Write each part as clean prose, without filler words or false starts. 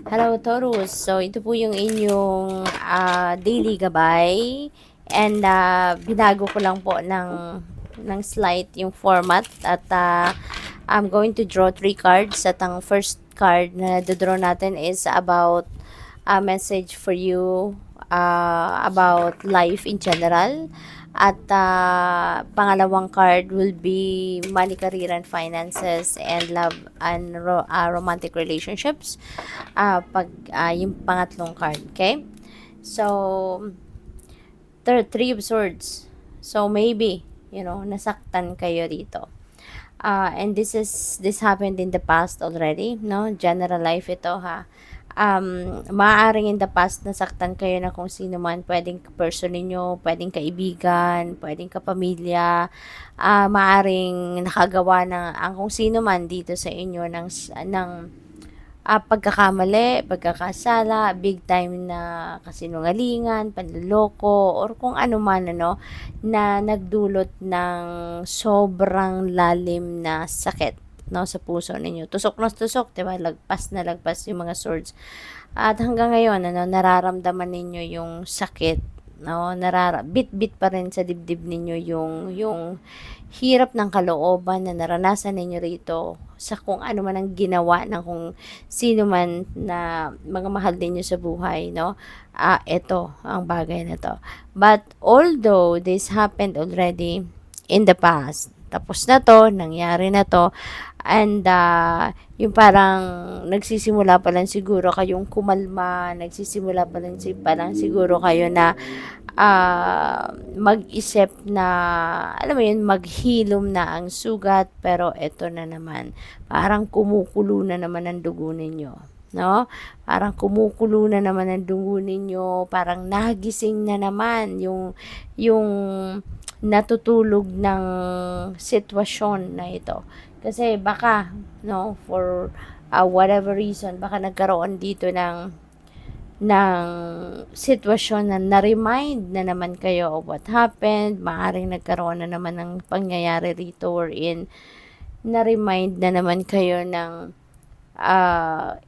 Hello, Taurus. So, ito po yung inyong daily gabay. And binago ko lang po ng slight yung format. At I'm going to draw 3 cards. At ang first card na dodraw natin is about a message for you about life in general. At pangalawang card will be money, career, and finances, and love and romantic relationships. Yung pangatlong card, okay? So, three of swords. So, maybe, nasaktan kayo dito. And this happened in the past already, no? General life ito, ha. Maaaring in the past nasaktan kayo na kung sino man, pwedeng person ninyo, pwedeng kaibigan, pwedeng kapamilya, maaaring nakagawa ng ang kung sino man dito sa inyo ng pagkakamali, pagkakasala, big time na kasinungalingan, panloloko, or kung ano man, na nagdulot ng sobrang lalim na sakit, no, sa puso ninyo. Tusok na tusok, 'di ba? Lagpas na lagpas yung mga swords. At hanggang ngayon, nararamdaman ninyo yung sakit, no? Bit-bit pa rin sa dibdib ninyo yung hirap ng kalooban na naranasan ninyo rito sa kung ano man ang ginawa ng kung sino man na mga mahal ninyo sa buhay, no? Ito ang bagay na to. But although this happened already in the past, tapos na to, nangyari na to, and yung parang nagsisimula pa lang siguro kayong kumalma, nagsisimula pa lang parang siguro kayo na mag-isip na, alam mo yun, maghilom na ang sugat, pero eto na naman, parang kumukulo na naman ang dugo ninyo, no? Parang kumukulo na naman ang dugo ninyo, parang nagising na naman yung natutulog ng sitwasyon na ito. Kasi baka, no, for whatever reason, baka nagkaroon dito ng sitwasyon na na-remind na naman kayo of what happened. Maaaring nagkaroon na naman ng pangyayari rito wherein na-remind na naman kayo ng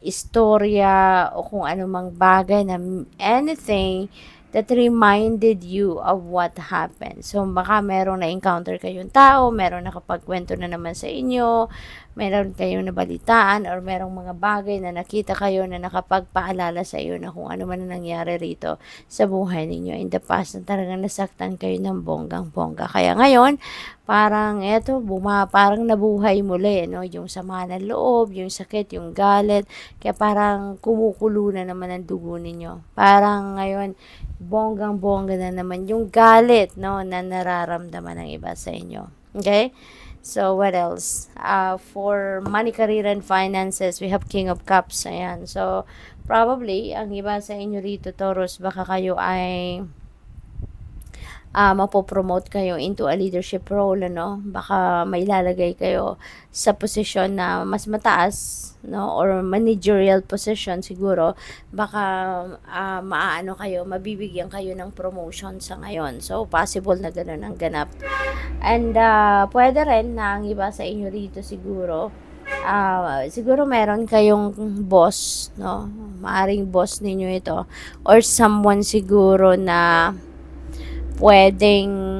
istorya o kung anumang bagay na anything that reminded you of what happened. So, baka meron na-encounter kayong tao, meron nakapagkwento na naman sa inyo, meron kayong nabalitaan, or merong mga bagay na nakita kayo na nakapagpaalala sa iyo na kung ano man ang nangyari rito sa buhay ninyo in the past na talagang nasaktan kayo ng bonggang-bongga. Kaya ngayon, parang parang nabuhay muli, no? Yung sama ng loob, yung sakit, yung galit, kaya parang kumukulo na naman ang dugo ninyo. Parang ngayon, bonggang-bongga na naman yung galit, no, na nararamdaman ng iba sa inyo. Okay? So, what else? For money, career, and finances, we have King of Cups. Ayan. So, probably, ang iba sa inyo rito, Taurus, baka kayo ay mapopromote kayo into a leadership role, ano? Baka mailalagay kayo sa posisyon na mas mataas, no? Or managerial position siguro. Baka mabibigyan kayo ng promotion sa ngayon. So, possible na ganun ang ganap. And pwede rin na ang iba sa inyo rito siguro meron kayong boss, no? Maaring boss ninyo ito. Or someone siguro na pwedeng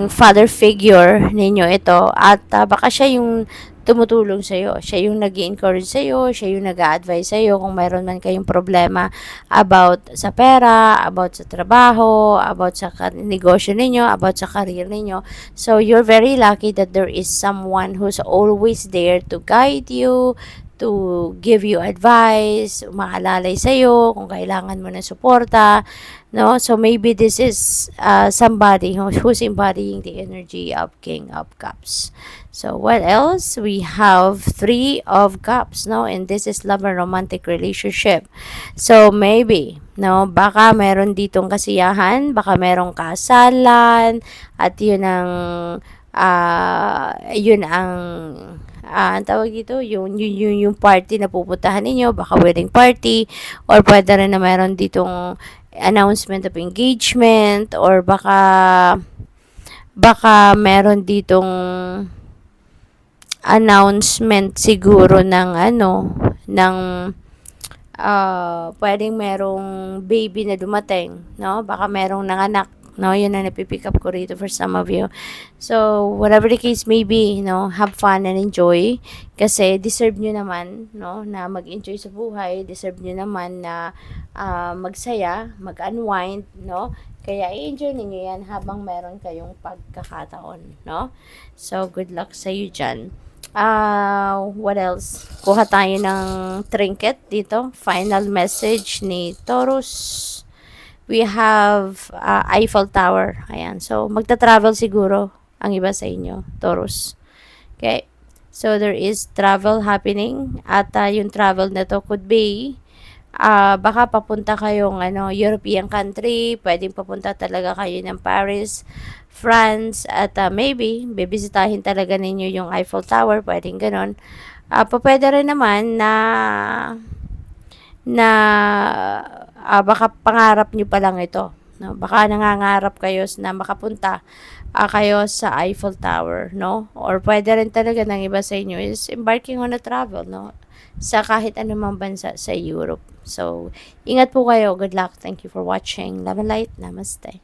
father figure ninyo ito, at baka siya yung tumutulong sa iyo, siya yung nag-encourage sa iyo, siya yung nag-a-advise sa iyo kung mayroon man kayong problema about sa pera, about sa trabaho, about sa negosyo ninyo, about sa career ninyo. So you're very lucky that there is someone who's always there to guide you, to give you advice, umaalalay sa iyo kung kailangan mo ng suporta, no? So maybe this is somebody who's embodying the energy of King of Cups. So what else? We have Three of Cups, no? And this is love and romantic relationship. So maybe, no, baka meron ditong kasiyahan, baka merong kasalan, at yun ang ang tawag dito, yung party na pupuntahan ninyo, baka wedding party, or pwede rin na meron ditong announcement of engagement, or baka meron ditong announcement siguro ng ng pwedeng merong baby na dumating, no? Baka merong nanganak, no? Yun ang napipick up ko rito for some of you. So, whatever the case may be, no? Have fun and enjoy. Kasi deserve nyo naman, no? Na mag-enjoy sa buhay. Deserve nyo naman na magsaya, mag-unwind, no? Kaya i-enjoy ninyo yan habang meron kayong pagkakataon, no? So, good luck sa you dyan. What else? Kuha tayo ng trinket dito. Final message ni Taurus. We have Eiffel Tower. Ayan. So, magta-travel siguro ang iba sa inyo, Taurus. Okay. So, there is travel happening. At yung travel na to could be baka papunta kayong European country, pwedeng papunta talaga kayo ng Paris, France, at maybe bibisitahin talaga ninyo yung Eiffel Tower, pwedeng ganon. Pwede rin naman na baka pangarap nyo pa lang ito, no? Baka nangangarap kayo na makapunta kayo sa Eiffel Tower, no? Or pwede rin talaga ng iba sa inyo is embarking on a travel, no? Sa kahit anumang bansa sa Europe. So, ingat po kayo. Good luck. Thank you for watching. Love and light. Namaste.